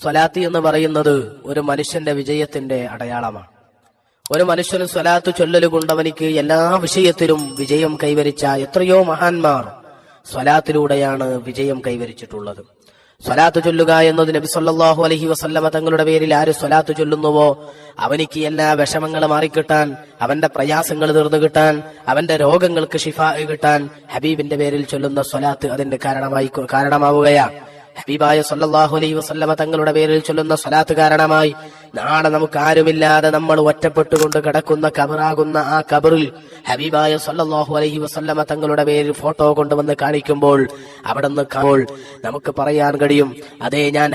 സ്വലാത്ത് എന്ന് പറയുന്നത് ഒരു മനുഷ്യന്റെ വിജയത്തിന്റെ അടയാളമാണ്. ഒരു മനുഷ്യന് സ്വലാത്ത് ചൊല്ലലുകൊണ്ട് അവനിക്ക് എല്ലാ വിഷയത്തിലും വിജയം കൈവരിച്ച എത്രയോ മഹാന്മാർ സ്വലാത്തിലൂടെയാണ് വിജയം കൈവരിച്ചിട്ടുള്ളത്. സ്വലാത്ത് ചൊല്ലുക എന്നത് നബി സല്ലല്ലാഹു അലൈഹി വസല്ലമ തങ്ങളുടെ പേരിൽ ആര് സ്വലാത്ത് ചൊല്ലുന്നുവോ അവനിക്ക് എല്ലാ വിഷമങ്ങൾ മാറിക്കിട്ടാൻ, അവന്റെ പ്രയാസങ്ങൾ തീർന്നു കിട്ടാൻ, അവന്റെ രോഗങ്ങൾക്ക് ശിഫാ കിട്ടാൻ ഹബീബിന്റെ പേരിൽ ചൊല്ലുന്ന സ്വലാത്ത് അതിന്റെ കാരണമാവുകയാണ്. ഹബീബായ സല്ലല്ലാഹു അലൈഹി വസല്ലമ തങ്ങളുടെ പേരിൽ ചൊല്ലുന്ന സ്വലാത്ത് കാരണമായി നാളെ നമുക്ക് ആരുമില്ലാതെ നമ്മൾ ഒറ്റപ്പെട്ടുകൊണ്ട് കിടക്കുന്ന കബറാകുന്ന ആ കബറിൽ ഹബീബായ സല്ലല്ലാഹു അലൈഹി വസല്ലമ തങ്ങളുടെ പേരിൽ ഫോട്ടോ കൊണ്ടുവന്ന് കാണിക്കുമ്പോൾ അവിടെ നിന്ന് നമുക്ക് പറയാൻ കഴിയും, അതേ ഞാൻ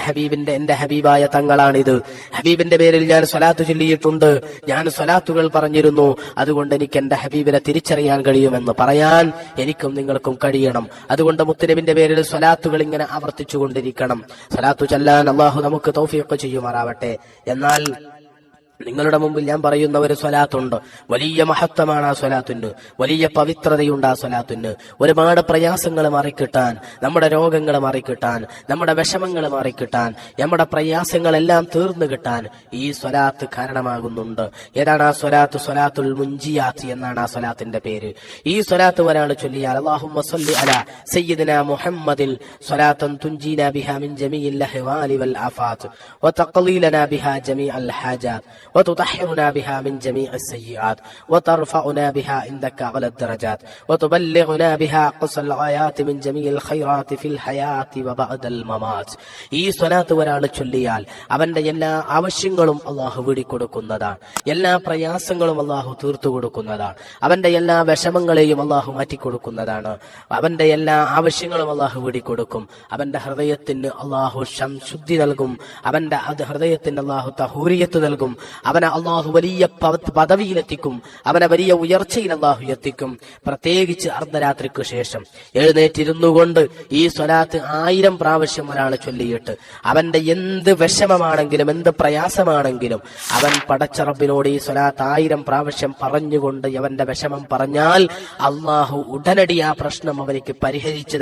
എന്റെ ഹബീബായ തങ്ങളാണിത്, ഹബീബിന്റെ പേരിൽ ഞാൻ സ്വലാത്ത് ചൊല്ലിയിട്ടുണ്ട്, ഞാൻ സ്വലാത്തുകൾ പറഞ്ഞിരുന്നു, അതുകൊണ്ട് എനിക്ക് എന്റെ ഹബീബിനെ തിരിച്ചറിയാൻ കഴിയുമെന്ന് പറയാൻ എനിക്കും നിങ്ങൾക്കും കഴിയണം. അതുകൊണ്ട് മുത്തുനബിന്റെ പേരിൽ സ്വലാത്തുകൾ ഇങ്ങനെ ആവർത്തിച്ചുകൊണ്ടിരിക്കണം. സ്വലാത്തു ചൊല്ലാൻ അല്ലാഹു നമുക്ക് തൗഫീഖ് ചെയ്യുമാറാവട്ടെ. എന്നാൽ നിങ്ങളുടെ മുമ്പിൽ ഞാൻ പറയുന്ന ഒരു സ്വലാത്തുണ്ട്, വലിയ മഹത്വമാണ് ആ സ്വലാത്തിന്, വലിയ പവിത്രതയുണ്ട് ആ സ്വലാത്തിന്. ഒരുപാട് പ്രയാസങ്ങൾ മാറിക്കിട്ടാൻ, നമ്മുടെ രോഗങ്ങൾ മാറിക്കിട്ടാൻ, നമ്മുടെ വിഷമങ്ങൾ മാറിക്കിട്ടാൻ, നമ്മുടെ പ്രയാസങ്ങളെല്ലാം തീർന്നു കിട്ടാൻ ഈ സ്വലാത്ത് കാരണമാകുന്നുണ്ട്. ഏതാണ് ആ സ്വലാത്ത്? സ്വലാത്തുൽ മുൻജിയാത്ത് എന്നാണ് ആ സ്വലാത്തിന്റെ പേര്. ഈ സ്വലാത്ത് ഒരാൾ ചൊല്ലിയാൽ അല്ലാഹുമ്മ സ്വല്ലി അലാ സയ്യിദിനാ മുഹമ്മദിൽ സ്വലാത്തൻ തുൻജീനാ ബിഹാ മിൻ ജമീഇൽ അഹ്വാലി വൽ ആഫാത്ത് വതഖ്ലീ ലനാ ബിഹാ ജമീഅൽ ഹാജാത്ത് وتطهرنا بها من جميع السيئات وترفعنا بها عندك أعلى الدرجات وتبلغنا بها أقصى الغايات من جميع الخيرات في الحياة وبعد الممات. ഈ സ്വലാത്ത് ഒരാൾ ചൊല്ലിയാൽ അവന്റെ എല്ലാ ആവശ്യങ്ങളും അല്ലാഹു വീടിക്കൊടുക്കുന്നതാണ്, എല്ലാ പ്രയാസങ്ങളും അല്ലാഹു തീർത്തു കൊടുക്കുന്നതാണ്, അവന്റെ എല്ലാ വിഷമങ്ങളെയും അല്ലാഹു മാറ്റിക്കൊടുക്കുന്നതാണ്, അവന്റെ എല്ലാ ആവശ്യങ്ങളും അല്ലാഹു വീടിക്കൊടുക്കും, അവന്റെ ഹൃദയത്തിന് അല്ലാഹു ശുദ്ധി നൽകും, അവന്റെ ഹൃദയത്തിന് അല്ലാഹു തഹൂരിയത്ത് നൽകും, അവനെ അള്ളാഹു വലിയ പദവിയിലെത്തിക്കും, അവനെ വലിയ ഉയർച്ചയിൽ അള്ളാഹു എത്തിക്കും. പ്രത്യേകിച്ച് അർദ്ധരാത്രിക്ക് ശേഷം എഴുന്നേറ്റിരുന്നു കൊണ്ട് ഈ സ്വലാത്ത് 1000 പ്രാവശ്യം ഒരാൾ ചൊല്ലിയിട്ട് അവന്റെ എന്ത് വിഷമമാണെങ്കിലും എന്ത് പ്രയാസമാണെങ്കിലും അവൻ പടച്ച റബ്ബിനോട് ഈ സ്വലാത്ത് 1000 പ്രാവശ്യം പറഞ്ഞുകൊണ്ട് അവന്റെ വിഷമം പറഞ്ഞാൽ അള്ളാഹു ഉടനടി ആ പ്രശ്നം അവനിക്ക് പരിഹരിച്ചു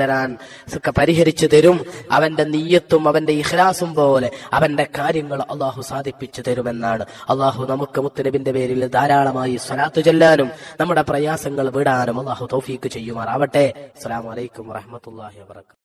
തരും. അവന്റെ നിയ്യത്തും അവന്റെ ഇഖ്ലാസും പോലെ അവന്റെ കാര്യങ്ങൾ അള്ളാഹു സാധിപ്പിച്ചു തരുമെന്നാണ്. അള്ളാഹു നമുക്ക് മുത്തുനബിന്റെ പേരിൽ ധാരാളമായി സ്വലാത്ത് ചൊല്ലാനും നമ്മുടെ പ്രയാസങ്ങൾ വിടാനും അള്ളാഹു തൗഫീഖ് ചെയ്യുമാറാവട്ടെ. അസ്സലാമു അലൈക്കും വറഹ്മത്തുള്ളാഹി വബറകാതുഹു.